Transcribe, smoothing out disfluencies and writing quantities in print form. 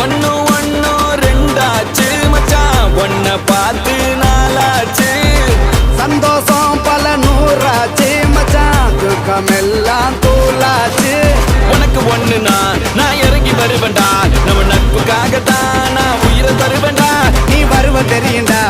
ஒன்னு ஒன்னு ரெண்டாச்சு மச்சான் ஒன்ன பார்த்து நாளாச்சு சந்தோஷம் பல நூறாச்சு மச்சான் துக்கமெல்லாம் தூளாச்சு உனக்கு ஒண்ணுனா நான் இறங்கி வருவேன்டா நம்ம நட்புக்காகத்தான் நான் உயிரை தருவேன்டா நீ வருவ தெரியுண்டா